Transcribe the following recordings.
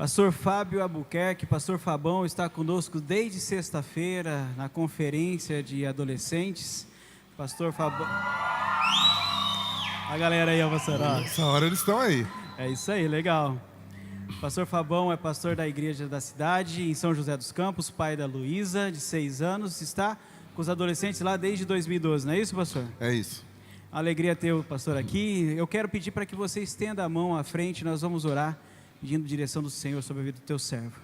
Pastor Fábio Albuquerque, Pastor Fabão está conosco desde sexta-feira na conferência de adolescentes. Pastor Fabão... A galera aí, ó, pastor. Essa hora eles estão aí. É isso aí, legal. Pastor Fabão é pastor da igreja da cidade, em São José dos Campos, pai da Luísa, de 6 anos, está com os adolescentes lá desde 2012, não é isso, pastor? É isso. Alegria ter o pastor aqui. Eu quero pedir para que você estenda a mão à frente, nós vamos orar, pedindo direção do Senhor sobre a vida do teu servo.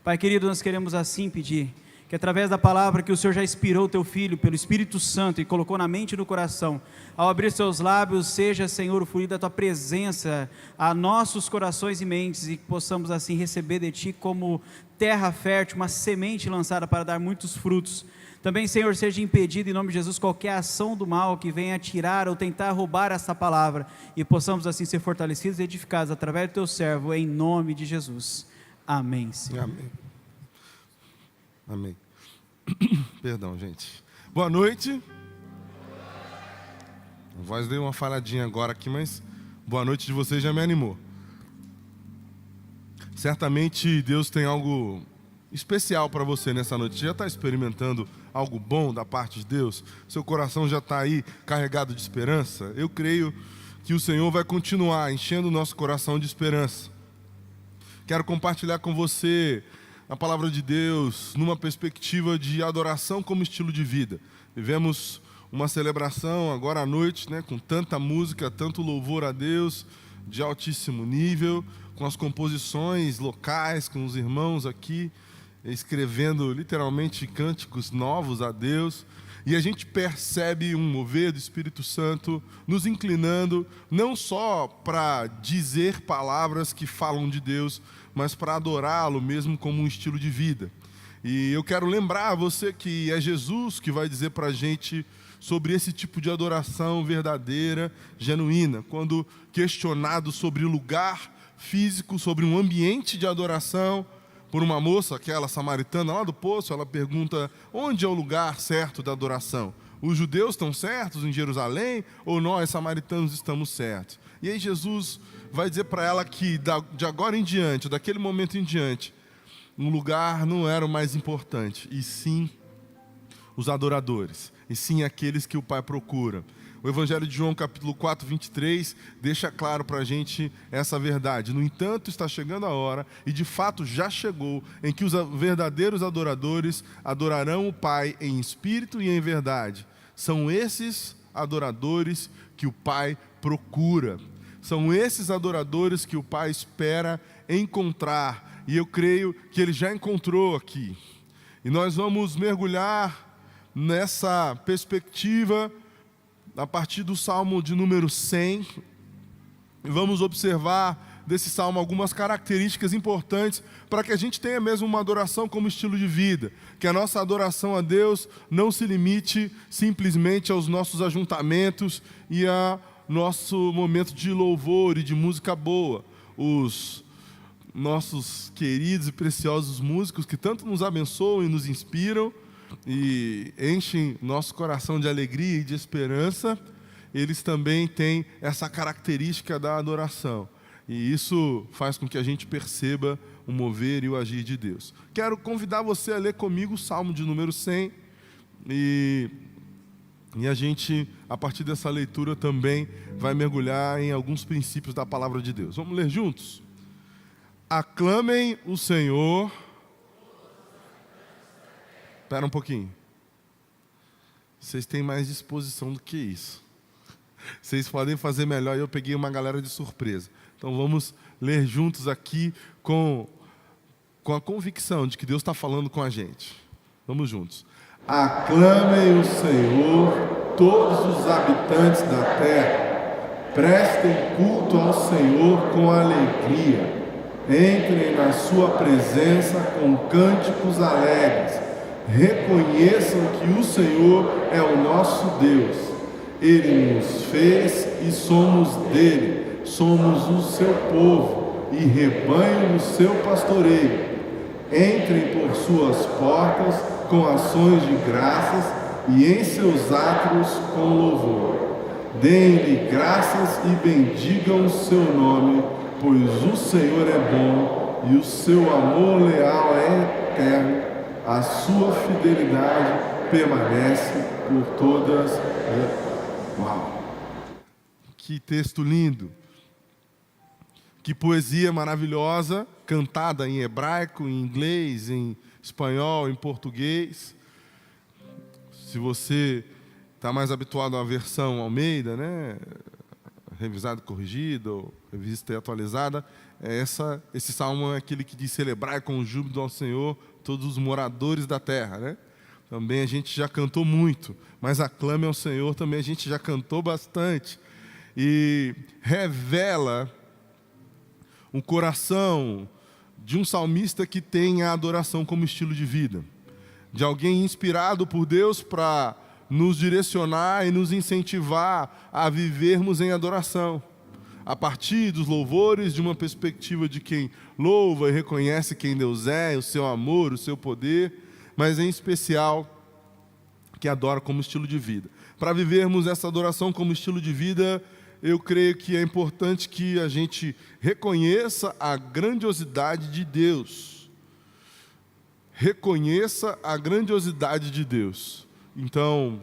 Pai querido, nós queremos assim pedir, que através da palavra que o Senhor já inspirou o teu filho pelo Espírito Santo e colocou na mente e no coração, ao abrir seus lábios, seja, Senhor, o fluir da tua presença a nossos corações e mentes, e que possamos assim receber de ti como terra fértil, uma semente lançada para dar muitos frutos. Também, Senhor, seja impedido em nome de Jesus qualquer ação do mal que venha tirar ou tentar roubar essa palavra, e possamos assim ser fortalecidos e edificados através do teu servo, em nome de Jesus. Amém, Senhor. Amém. Amém. Perdão, gente. Boa noite. A voz deu uma falhadinha agora aqui, mas boa noite de vocês já me animou. Certamente Deus tem algo especial para você nessa noite. Você já está experimentando algo bom da parte de Deus? Seu coração já está aí carregado de esperança? Eu creio que o Senhor vai continuar enchendo o nosso coração de esperança. Quero compartilhar com você a palavra de Deus numa perspectiva de adoração como estilo de vida. Vivemos uma celebração agora à noite, né, com tanta música, tanto louvor a Deus de altíssimo nível, com as composições locais, com os irmãos aqui escrevendo literalmente cânticos novos a Deus, e a gente percebe um mover do Espírito Santo nos inclinando não só para dizer palavras que falam de Deus, mas para adorá-lo mesmo como um estilo de vida. E eu quero lembrar a você que é Jesus que vai dizer para a gente sobre esse tipo de adoração verdadeira, genuína. Quando questionado sobre o lugar físico, sobre um ambiente de adoração, por uma moça, aquela samaritana lá do poço, ela pergunta: onde é o lugar certo da adoração? Os judeus estão certos em Jerusalém ou nós, samaritanos, estamos certos? E aí Jesus vai dizer para ela que de agora em diante, daquele momento em diante, um lugar não era o mais importante, e sim os adoradores, e sim aqueles que o Pai procura. O Evangelho de João, capítulo 4, 23, deixa claro para a gente essa verdade. No entanto, está chegando a hora, e de fato já chegou, em que os verdadeiros adoradores adorarão o Pai em espírito e em verdade. São esses adoradores que o Pai procura. São esses adoradores que o Pai espera encontrar. E eu creio que Ele já encontrou aqui. E nós vamos mergulhar nessa perspectiva a partir do Salmo de número 100, e vamos observar desse Salmo algumas características importantes para que a gente tenha mesmo uma adoração como estilo de vida, que a nossa adoração a Deus não se limite simplesmente aos nossos ajuntamentos e a nosso momento de louvor e de música boa. Os nossos queridos e preciosos músicos que tanto nos abençoam e nos inspiram, e enchem nosso coração de alegria e de esperança, eles também têm essa característica da adoração. E isso faz com que a gente perceba o mover e o agir de Deus. Quero convidar você a ler comigo o Salmo de número 100, e a gente, a partir dessa leitura, também vai mergulhar em alguns princípios da palavra de Deus. Vamos ler juntos? Aclamem o Senhor. Espera um pouquinho. Vocês têm mais disposição do que isso. Vocês podem fazer melhor, e eu peguei uma galera de surpresa. Então vamos ler juntos aqui com a convicção de que Deus está falando com a gente. Vamos juntos. Aclamem o Senhor, todos os habitantes da terra. Prestem culto ao Senhor com alegria. Entrem na sua presença com cânticos alegres. Reconheçam que o Senhor é o nosso Deus. Ele nos fez e somos dele. Somos o seu povo e rebanho do seu pastoreio. Entrem por suas portas com ações de graças e em seus átrios com louvor. Deem-lhe graças e bendigam o seu nome, pois o Senhor é bom e o seu amor leal é eterno, a sua fidelidade permanece por todas. Uau! Que texto lindo! Que poesia maravilhosa, cantada em hebraico, em inglês, em espanhol, em português. Se você está mais habituado à versão Almeida, né, revisada e corrigida, ou revista e atualizada, esse salmo é aquele que diz: celebrai com júbilo ao Senhor todos os moradores da terra, né? Também a gente já cantou muito, mas aclame ao Senhor também a gente já cantou bastante. E revela um coração de um salmista que tem a adoração como estilo de vida, de alguém inspirado por Deus para nos direcionar e nos incentivar a vivermos em adoração, a partir dos louvores, de uma perspectiva de quem louva e reconhece quem Deus é, o seu amor, o seu poder, mas em especial que adora como estilo de vida. Para vivermos essa adoração como estilo de vida, eu creio que é importante que a gente reconheça a grandiosidade de Deus. Reconheça a grandiosidade de Deus. Então,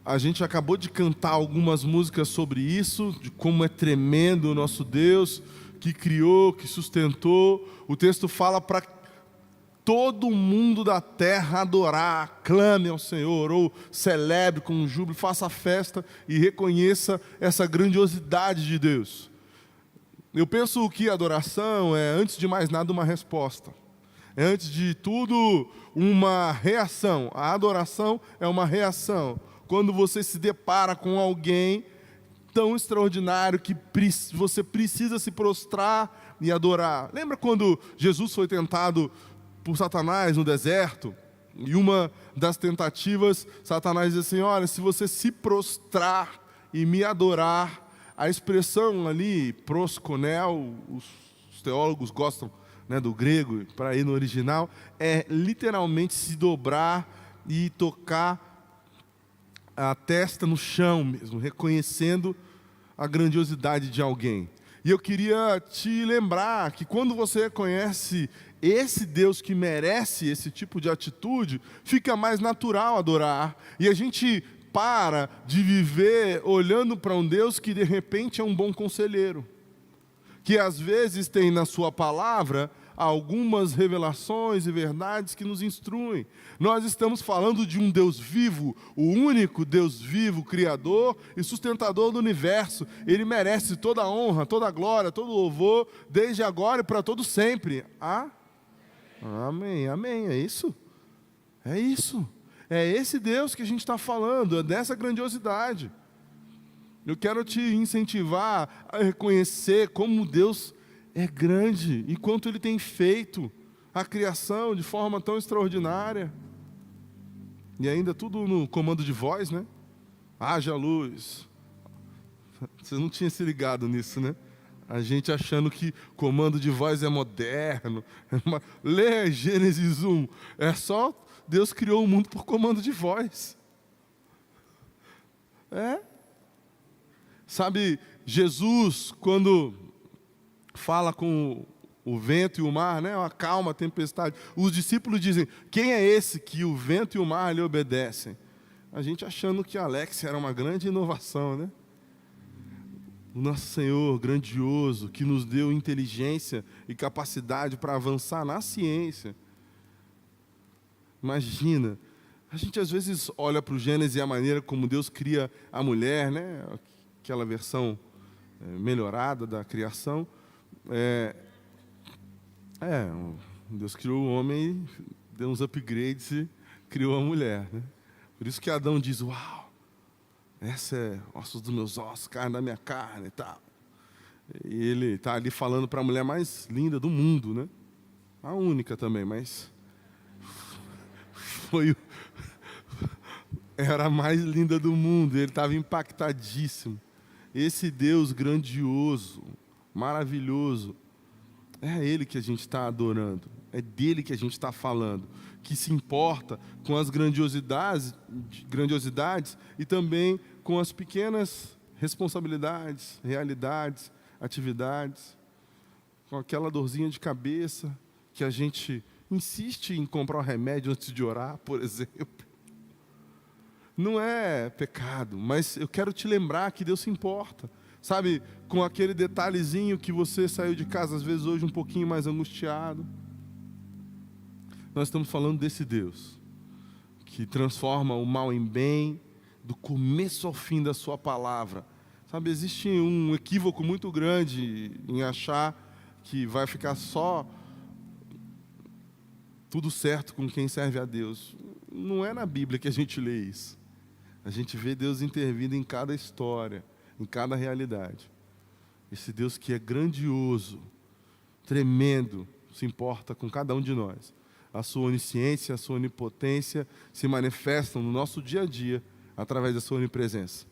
a gente acabou de cantar algumas músicas sobre isso, de como é tremendo o nosso Deus, que criou, que sustentou. O texto fala para todo mundo da terra adorar, clame ao Senhor, ou celebre com júbilo, faça festa e reconheça essa grandiosidade de Deus. Eu penso que a adoração é, antes de mais nada, uma resposta. É, antes de tudo, uma reação. A adoração é uma reação. Quando você se depara com alguém tão extraordinário que você precisa se prostrar e adorar. Lembra quando Jesus foi tentado por Satanás no deserto? E uma das tentativas, Satanás diz assim: olha, se você se prostrar e me adorar, a expressão ali, prosconel, os teólogos gostam, né, do grego, para ir no original, é literalmente se dobrar e tocar a testa no chão mesmo, reconhecendo a grandiosidade de alguém. E eu queria te lembrar que quando você reconhece esse Deus que merece esse tipo de atitude, fica mais natural adorar. E a gente para de viver olhando para um Deus que de repente é um bom conselheiro, que às vezes tem na sua palavra algumas revelações e verdades que nos instruem. Nós estamos falando de um Deus vivo, o único Deus vivo, Criador e sustentador do universo. Ele merece toda a honra, toda a glória, todo o louvor, desde agora e para todo sempre. Amém, amém, é isso? É isso. É esse Deus que a gente está falando, é dessa grandiosidade. Eu quero te incentivar a reconhecer como Deus é grande e quanto Ele tem feito a criação de forma tão extraordinária. E ainda tudo no comando de voz, né? Haja luz. Você não tinha se ligado nisso, né? A gente achando que comando de voz é moderno. Lê Gênesis 1. É só Deus criou o mundo por comando de voz. Sabe, Jesus, quando fala com o vento e o mar, né? Acalma a tempestade. Os discípulos dizem: quem é esse que o vento e o mar lhe obedecem? A gente achando que a Alexia era uma grande inovação, né? O nosso Senhor grandioso, que nos deu inteligência e capacidade para avançar na ciência. Imagina, a gente às vezes olha para o Gênesis e a maneira como Deus cria a mulher, né? Aquela versão melhorada da criação. Deus criou o homem, deu uns upgrades e criou a mulher, né? Por isso que Adão diz: uau, essa é ossos dos meus ossos, carne da minha carne e tal. E ele está ali falando para a mulher mais linda do mundo, né? A única também, mas era a mais linda do mundo. Ele estava impactadíssimo. Esse Deus grandioso, maravilhoso, é Ele que a gente está adorando, é dele que a gente está falando, que se importa com as grandiosidades e também com as pequenas responsabilidades, realidades, atividades. com aquela dorzinha de cabeça, que a gente insiste em comprar um remédio antes de orar, por exemplo. Não é pecado, mas eu quero te lembrar que Deus se importa. Sabe, com aquele detalhezinho que você saiu de casa, às vezes hoje um pouquinho mais angustiado. Nós estamos falando desse Deus, que transforma o mal em bem, do começo ao fim da sua palavra. Sabe, existe um equívoco muito grande em achar que vai ficar só tudo certo com quem serve a Deus. Não é na Bíblia que a gente lê isso. A gente vê Deus intervindo em cada história, em cada realidade. Esse Deus que é grandioso, tremendo, se importa com cada um de nós. A sua onisciência, a sua onipotência se manifestam no nosso dia a dia através da sua onipresença.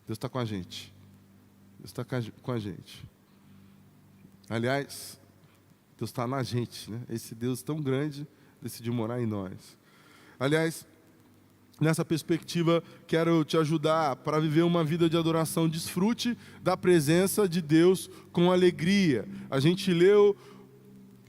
Deus está com a gente. Deus está com a gente. Aliás, Deus está na gente, né? Esse Deus tão grande decidiu morar em nós. Aliás, nessa perspectiva, quero te ajudar para viver uma vida de adoração. Desfrute da presença de Deus com alegria. A gente leu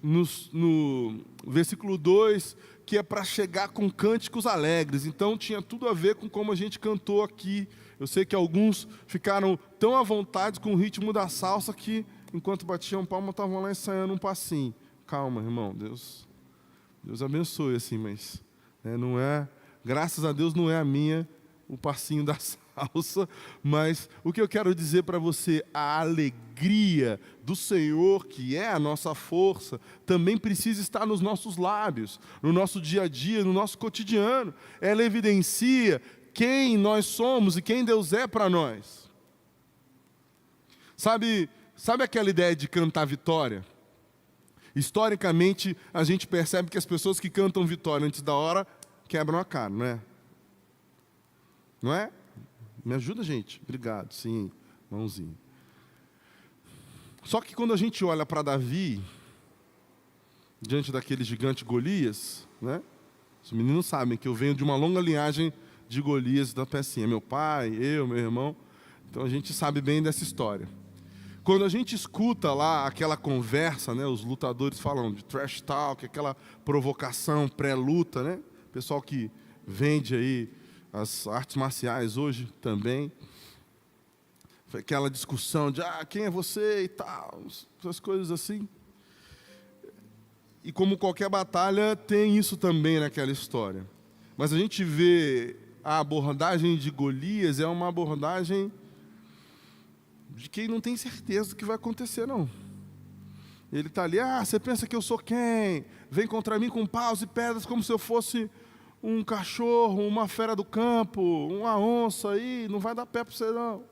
no versículo 2 que é para chegar com cânticos alegres. Então, tinha tudo a ver com como a gente cantou aqui. Eu sei que alguns ficaram tão à vontade com o ritmo da salsa que, enquanto batiam palma, estavam lá ensaiando um passinho. Calma, irmão, Deus abençoe, assim, mas não é... Graças a Deus não é a minha, o passinho da salsa, mas o que eu quero dizer para você, a alegria do Senhor, que é a nossa força, também precisa estar nos nossos lábios, no nosso dia a dia, no nosso cotidiano. Ela evidencia quem nós somos e quem Deus é para nós. Sabe aquela ideia de cantar vitória? Historicamente, a gente percebe que as pessoas que cantam vitória antes da hora quebram a cara, não é? Não é? Me ajuda, gente. Obrigado, sim, mãozinha. Só que quando a gente olha para Davi, diante daquele gigante Golias, né? Os meninos sabem que eu venho de uma longa linhagem de Golias da pecinha. Meu pai, eu, meu irmão. Então a gente sabe bem dessa história. Quando a gente escuta lá aquela conversa, né? Os lutadores falam de trash talk, aquela provocação pré-luta, né? Pessoal que vende aí as artes marciais hoje também. Foi aquela discussão de quem é você e tal, essas coisas assim. E como qualquer batalha, tem isso também naquela história. Mas a gente vê a abordagem de Golias é uma abordagem de quem não tem certeza do que vai acontecer, não. Ele está ali, você pensa que eu sou quem? Vem contra mim com paus e pedras como se eu fosse um cachorro, uma fera do campo, uma onça aí, não vai dar pé para você não.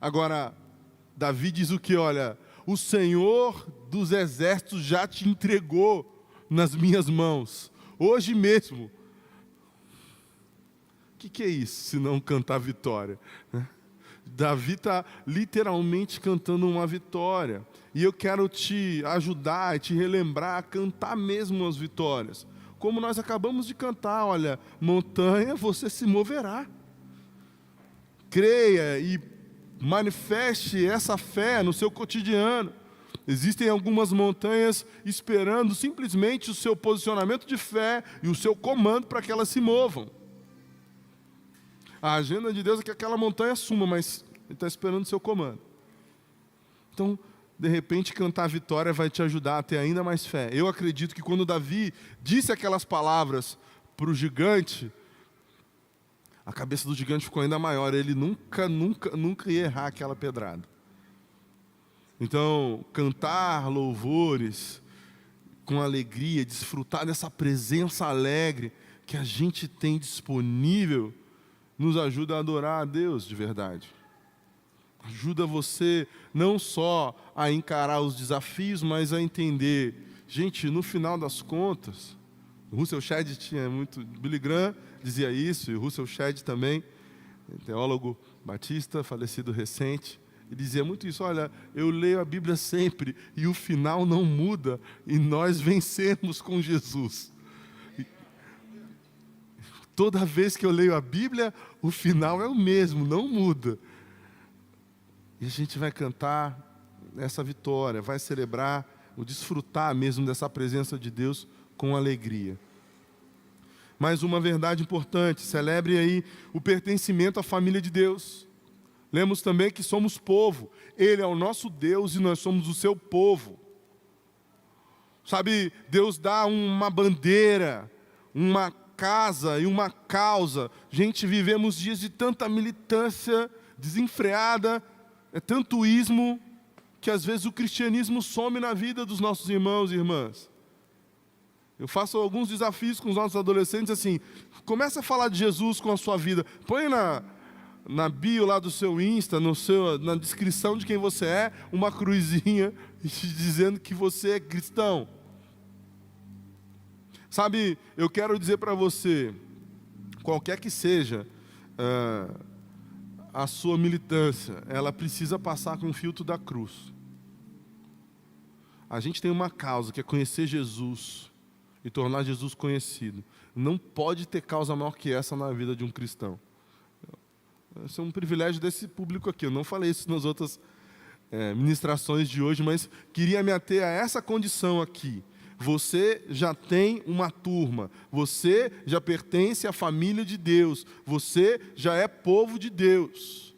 Agora, Davi diz o que? Olha, o Senhor dos exércitos já te entregou nas minhas mãos, hoje mesmo. O que é isso, se não cantar vitória? Davi está literalmente cantando uma vitória. E eu quero te ajudar e te relembrar a cantar mesmo as vitórias. Como nós acabamos de cantar, olha, montanha, você se moverá. Creia e manifeste essa fé no seu cotidiano. Existem algumas montanhas esperando simplesmente o seu posicionamento de fé e o seu comando para que elas se movam. A agenda de Deus é que aquela montanha suma, mas Ele está esperando o seu comando. Então, de repente, cantar a vitória vai te ajudar a ter ainda mais fé. Eu acredito que quando Davi disse aquelas palavras para o gigante, a cabeça do gigante ficou ainda maior. Ele nunca ia errar aquela pedrada. Então, cantar louvores com alegria, desfrutar dessa presença alegre que a gente tem disponível, nos ajuda a adorar a Deus de verdade. Ajuda você não só a encarar os desafios, mas a entender. Gente, no final das contas, o Russell Shedd tinha muito... Billy Graham dizia isso, e o Russell Shedd também, teólogo batista, falecido recente, ele dizia muito isso, olha, eu leio a Bíblia sempre, e o final não muda, e nós vencemos com Jesus. Toda vez que eu leio a Bíblia, o final é o mesmo, não muda. E a gente vai cantar essa vitória, vai celebrar, ou desfrutar mesmo dessa presença de Deus com alegria. Mais uma verdade importante, celebre aí o pertencimento à família de Deus. Lemos também que somos povo, Ele é o nosso Deus e nós somos o seu povo. Sabe, Deus dá uma bandeira, uma casa e uma causa. Gente, vivemos dias de tanta militância desenfreada, é tanto ismo, que às vezes o cristianismo some na vida dos nossos irmãos e irmãs. Eu faço alguns desafios com os nossos adolescentes assim, começa a falar de Jesus com a sua vida, põe na bio lá do seu Insta, na descrição de quem você é, uma cruzinha dizendo que você é cristão. Sabe, eu quero dizer para você, qualquer que seja a sua militância, ela precisa passar com o filtro da cruz. A gente tem uma causa, que é conhecer Jesus e tornar Jesus conhecido. Não pode ter causa maior que essa na vida de um cristão. Esse é um privilégio desse público aqui. Eu não falei isso nas outras ministrações de hoje, mas queria me ater a essa condição aqui. Você já tem uma turma, você já pertence à família de Deus, você já é povo de Deus.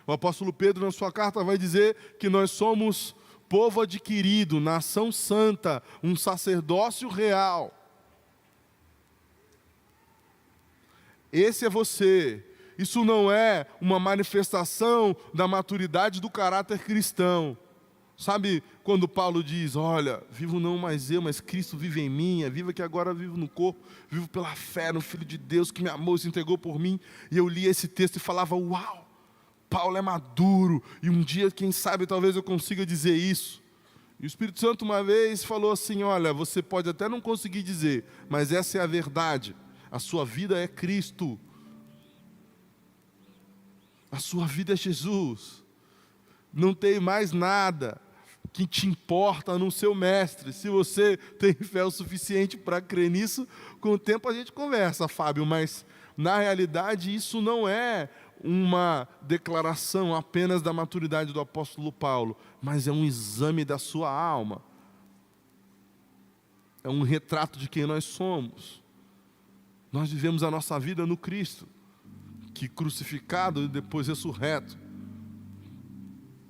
O apóstolo Pedro, na sua carta, vai dizer que nós somos povo adquirido, nação santa, um sacerdócio real. Esse é você. Isso não é uma manifestação da maturidade do caráter cristão. Sabe quando Paulo diz, olha, vivo não mais eu, mas Cristo vive em mim, é vivo que agora vivo no corpo, vivo pela fé no Filho de Deus que me amou e se entregou por mim. E eu lia esse texto e falava, uau, Paulo é maduro, e um dia, quem sabe, talvez eu consiga dizer isso. E o Espírito Santo uma vez falou assim, olha, você pode até não conseguir dizer, mas essa é a verdade, a sua vida é Cristo. A sua vida é Jesus. Não tem mais nada que te importa no seu mestre. Se você tem fé o suficiente para crer nisso, com o tempo a gente conversa, Fábio, mas na realidade isso não é uma declaração apenas da maturidade do apóstolo Paulo, mas é um exame da sua alma. É um retrato de quem nós somos. Nós vivemos a nossa vida no Cristo, que crucificado e depois ressurreto,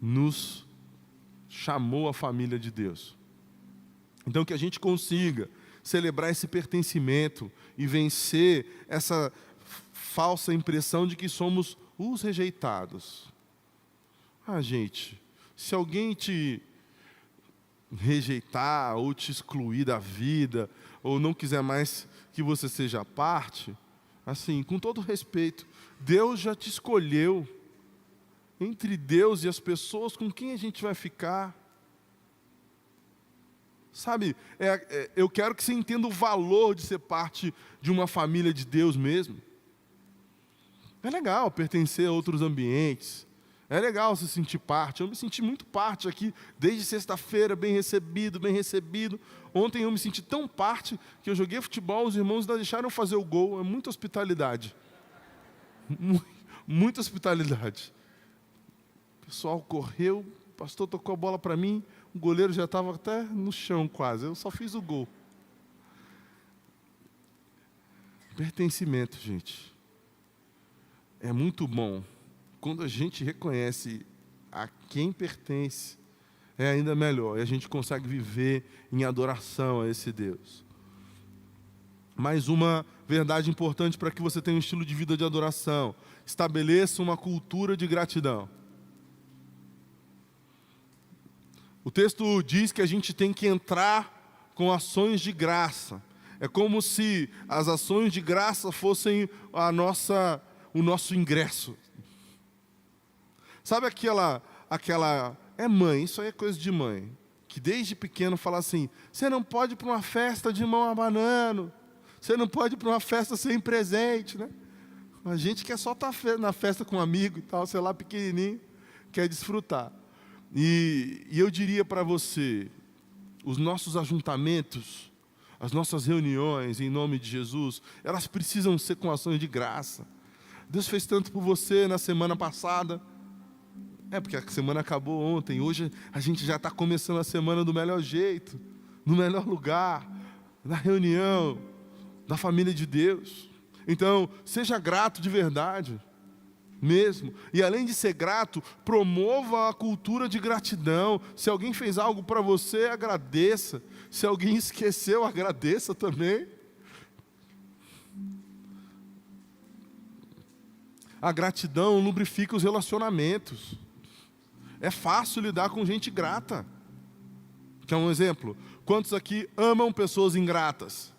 nos chamou a família de Deus. Então que a gente consiga celebrar esse pertencimento e vencer essa falsa impressão de que somos os rejeitados. Gente, se alguém te rejeitar ou te excluir da vida, ou não quiser mais que você seja parte, assim, com todo respeito, Deus já te escolheu. Entre Deus e as pessoas, com quem a gente vai ficar? Sabe, eu quero que você entenda o valor de ser parte de uma família de Deus mesmo. É legal pertencer a outros ambientes. É legal se sentir parte. Eu me senti muito parte aqui, desde sexta-feira, bem recebido, bem recebido. Ontem eu me senti tão parte que eu joguei futebol, os irmãos ainda deixaram eu fazer o gol. É muita hospitalidade. Muita hospitalidade. O pessoal correu, o pastor tocou a bola para mim, o goleiro já estava até no chão quase, eu só fiz o gol. Pertencimento, gente. É muito bom. Quando a gente reconhece a quem pertence, é ainda melhor. E a gente consegue viver em adoração a esse Deus. Mais uma verdade importante para que você tenha um estilo de vida de adoração. Estabeleça uma cultura de gratidão. O texto diz que a gente tem que entrar com ações de graça. É como se as ações de graça fossem o nosso ingresso. Sabe aquela... É mãe, isso aí é coisa de mãe. Que desde pequeno fala assim, você não pode ir para uma festa de mão abanando. Você não pode ir para uma festa sem presente, né? A gente quer só estar na festa com um amigo e tal, sei lá, pequenininho, quer desfrutar. E eu diria para você, os nossos ajuntamentos, as nossas reuniões, em nome de Jesus, elas precisam ser com ações de graça. Deus fez tanto por você na semana passada. É porque a semana acabou ontem, hoje a gente já está começando a semana do melhor jeito, no melhor lugar, na reunião, da família de Deus. Então, seja grato de verdade, mesmo. E além de ser grato, promova a cultura de gratidão. Se alguém fez algo para você, agradeça. Se alguém esqueceu, agradeça também. A gratidão lubrifica os relacionamentos. É fácil lidar com gente grata. Quer um exemplo? Quantos aqui amam pessoas ingratas?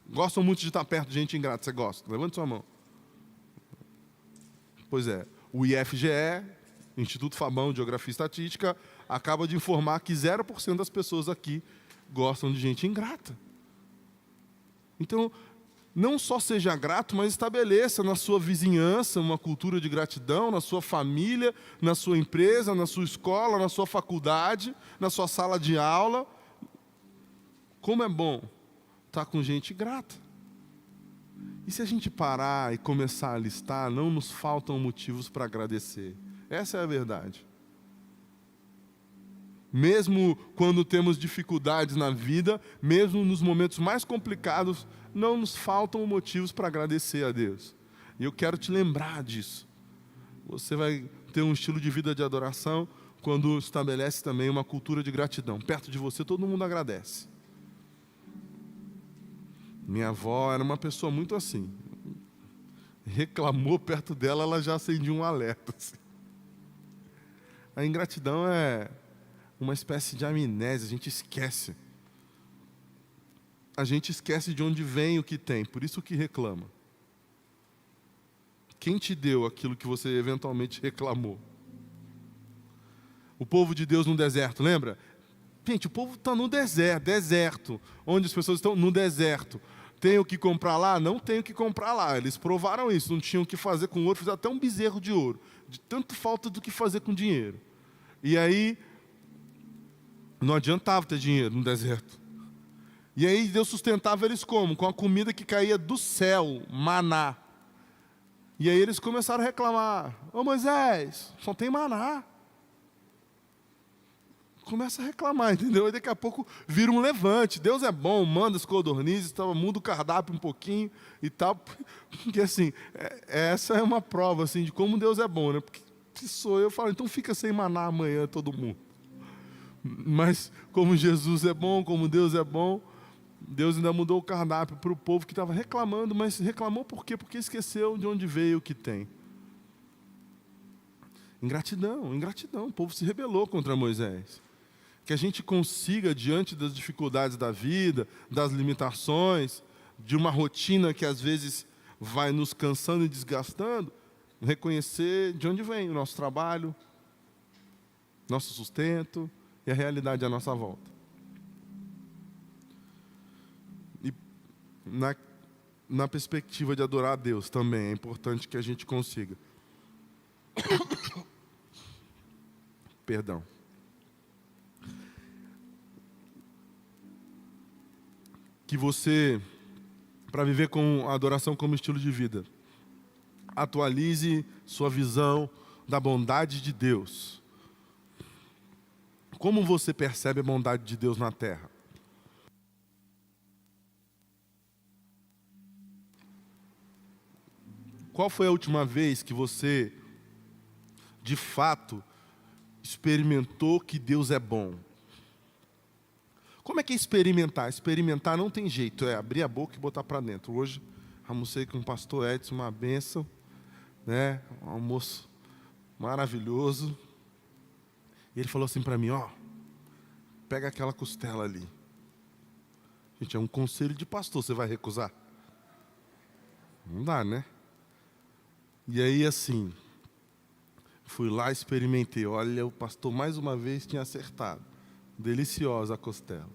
Gostam muito de estar perto de gente ingrata? Você gosta? Levante sua mão. Pois é, o IFGE, Instituto Fabão de Geografia e Estatística, acaba de informar que 0% das pessoas aqui gostam de gente ingrata. Então, não só seja grato, mas estabeleça na sua vizinhança uma cultura de gratidão, na sua família, na sua empresa, na sua escola, na sua faculdade, na sua sala de aula. Como é bom estar com gente grata. E se a gente parar e começar a listar, não nos faltam motivos para agradecer. Essa é a verdade. Mesmo quando temos dificuldades na vida, mesmo nos momentos mais complicados, não nos faltam motivos para agradecer a Deus. E eu quero te lembrar disso. Você vai ter um estilo de vida de adoração quando estabelece também uma cultura de gratidão. Perto de você, todo mundo agradece. Minha avó era uma pessoa muito assim. Reclamou perto dela, ela já acendia um alerta. Assim. A ingratidão é uma espécie de amnésia, a gente esquece. A gente esquece de onde vem o que tem, por isso que reclama. Quem te deu aquilo que você eventualmente reclamou? O povo de Deus no deserto, lembra? Gente, o povo está no deserto. Onde as pessoas estão? No deserto. Tem o que comprar lá? Não tem o que comprar lá. Eles provaram isso, não tinham o que fazer com ouro, fizeram até um bezerro de ouro. De tanto falta do que fazer com dinheiro. E aí, não adiantava ter dinheiro no deserto. E aí Deus sustentava eles como? Com a comida que caía do céu, maná. E aí eles começaram a reclamar. Ô Moisés, só tem maná. Começa a reclamar, entendeu? E daqui a pouco vira um levante. Deus é bom, manda as codornizes, muda o cardápio um pouquinho e tal. Porque assim, essa é uma prova assim, de como Deus é bom, né? Porque se sou eu, falo, então fica sem maná amanhã todo mundo. Mas como Jesus é bom, como Deus é bom, Deus ainda mudou o cardápio para o povo que estava reclamando, mas reclamou por quê? Porque esqueceu de onde veio o que tem. Ingratidão, o povo se rebelou contra Moisés. Que a gente consiga, diante das dificuldades da vida, das limitações, de uma rotina que às vezes vai nos cansando e desgastando, reconhecer de onde vem o nosso trabalho, nosso sustento e a realidade à nossa volta. E na perspectiva de adorar a Deus também é importante que a gente consiga. Perdão. Que você, para viver com a adoração como estilo de vida, atualize sua visão da bondade de Deus. Como você percebe a bondade de Deus na terra? Qual foi a última vez que você, de fato, experimentou que Deus é bom? Como é que é experimentar? Experimentar não tem jeito, é abrir a boca e botar para dentro. Hoje, almocei com o pastor Edson, uma bênção, né? Um almoço maravilhoso. E ele falou assim para mim, pega aquela costela ali. Gente, é um conselho de pastor, você vai recusar? Não dá, né? E aí, assim, fui lá, experimentei. Olha, o pastor mais uma vez tinha acertado. Deliciosa a costela.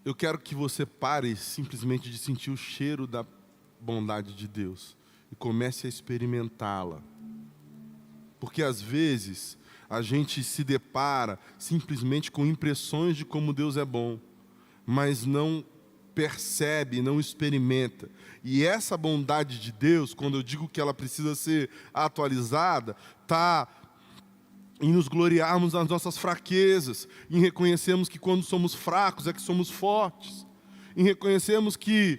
Eu quero que você pare simplesmente de sentir o cheiro da bondade de Deus e comece a experimentá-la. Porque às vezes a gente se depara simplesmente com impressões de como Deus é bom, mas não percebe, não experimenta. E essa bondade de Deus, quando eu digo que ela precisa ser atualizada, está em nos gloriarmos nas nossas fraquezas, em reconhecermos que quando somos fracos é que somos fortes, em reconhecermos que,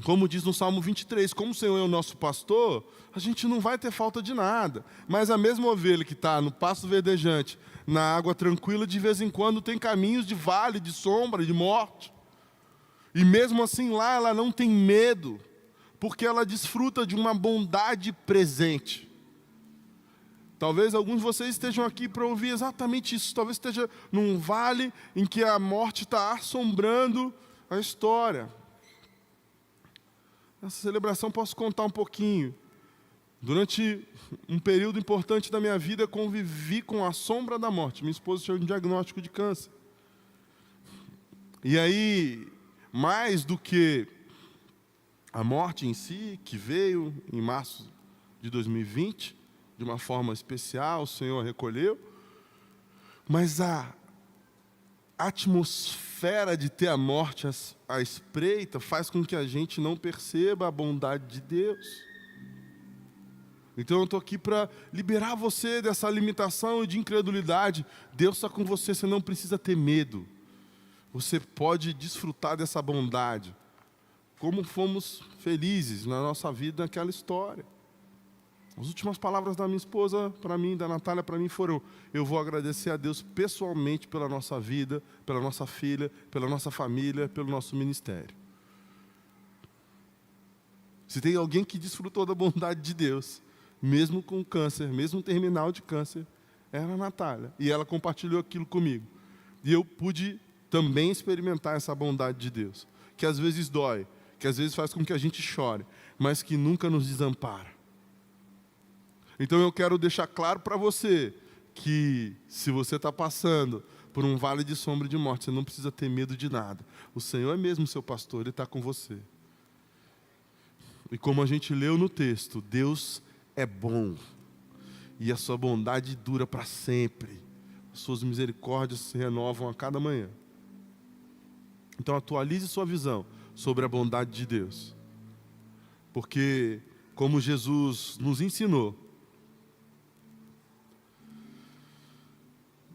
como diz no Salmo 23, como o Senhor é o nosso pastor, a gente não vai ter falta de nada. Mas a mesma ovelha que está no pasto verdejante, na água tranquila, de vez em quando tem caminhos de vale, de sombra, de morte. E mesmo assim lá ela não tem medo, porque ela desfruta de uma bondade presente. Talvez alguns de vocês estejam aqui para ouvir exatamente isso. Talvez esteja num vale em que a morte está assombrando a história. Nessa celebração posso contar um pouquinho. Durante um período importante da minha vida, convivi com a sombra da morte. Minha esposa tinha um diagnóstico de câncer. E aí, mais do que a morte em si, que veio em março de 2020, de uma forma especial, o Senhor recolheu, mas a atmosfera de ter a morte à espreita faz com que a gente não perceba a bondade de Deus. Então eu estou aqui para liberar você dessa limitação e de incredulidade. Deus está com você, você não precisa ter medo. Você pode desfrutar dessa bondade. Como fomos felizes na nossa vida naquela história. As últimas palavras da minha esposa para mim, da Natália para mim foram: eu vou agradecer a Deus pessoalmente pela nossa vida, pela nossa filha, pela nossa família, pelo nosso ministério. Se tem alguém que desfrutou da bondade de Deus, mesmo com câncer, mesmo terminal de câncer, era a Natália. E ela compartilhou aquilo comigo. E eu pude também experimentar essa bondade de Deus, que às vezes dói, que às vezes faz com que a gente chore, mas que nunca nos desampara. Então eu quero deixar claro para você que se você está passando por um vale de sombra e de morte, você não precisa ter medo de nada. O Senhor é mesmo seu pastor, Ele está com você. E como a gente leu no texto, Deus é bom e a sua bondade dura para sempre. As suas misericórdias se renovam a cada manhã. Então atualize sua visão sobre a bondade de Deus. Porque, como Jesus nos ensinou,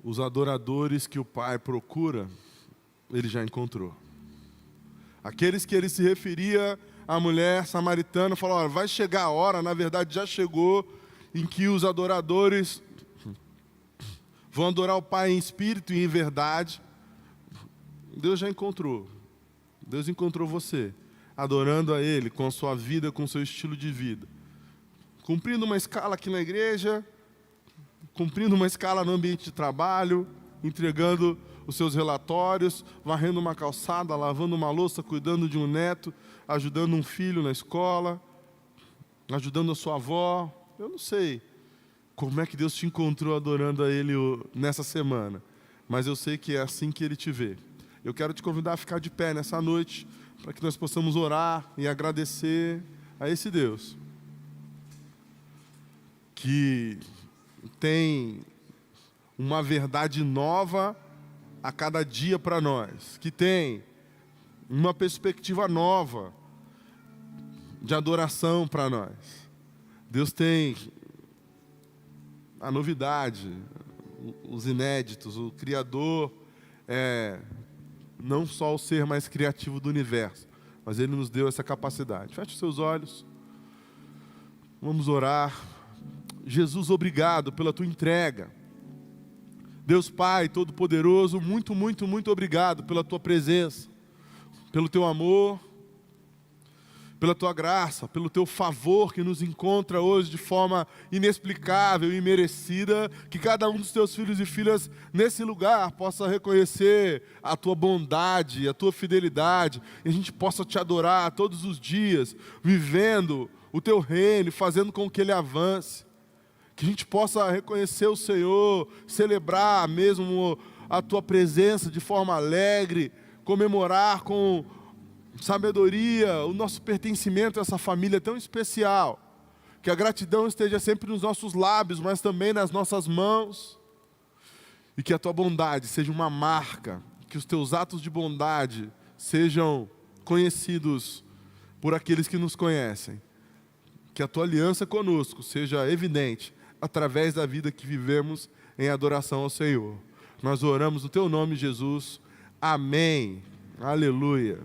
os adoradores que o Pai procura, Ele já encontrou. Aqueles que Ele se referia à mulher samaritana, falou: olha, vai chegar a hora, na verdade já chegou, em que os adoradores vão adorar o Pai em espírito e em verdade. Deus já encontrou. Deus encontrou você, adorando a Ele com a sua vida, com o seu estilo de vida. Cumprindo uma escala aqui na igreja, cumprindo uma escala no ambiente de trabalho, entregando os seus relatórios, varrendo uma calçada, lavando uma louça, cuidando de um neto, ajudando um filho na escola, ajudando a sua avó. Eu não sei como é que Deus te encontrou adorando a Ele nessa semana, mas eu sei que é assim que Ele te vê. Eu quero te convidar a ficar de pé nessa noite, para que nós possamos orar e agradecer a esse Deus que tem uma verdade nova a cada dia para nós, que tem uma perspectiva nova de adoração para nós. Deus tem a novidade, os inéditos, o Criador é não só o ser mais criativo do universo, mas Ele nos deu essa capacidade. Feche os seus olhos, vamos orar. Jesus, obrigado pela Tua entrega. Deus Pai Todo-Poderoso, muito, muito, muito obrigado pela Tua presença, pelo Teu amor, pela Tua graça, pelo Teu favor que nos encontra hoje de forma inexplicável e imerecida. Que cada um dos Teus filhos e filhas nesse lugar possa reconhecer a Tua bondade, a Tua fidelidade, e a gente possa Te adorar todos os dias, vivendo o Teu reino, fazendo com que Ele avance. Que a gente possa reconhecer o Senhor, celebrar mesmo a Tua presença de forma alegre, comemorar com sabedoria o nosso pertencimento a essa família tão especial. Que a gratidão esteja sempre nos nossos lábios, mas também nas nossas mãos. E que a Tua bondade seja uma marca, que os Teus atos de bondade sejam conhecidos por aqueles que nos conhecem. Que a tua aliança conosco seja evidente através da vida que vivemos em adoração ao Senhor. Nós oramos no teu nome, Jesus. Amém. Aleluia.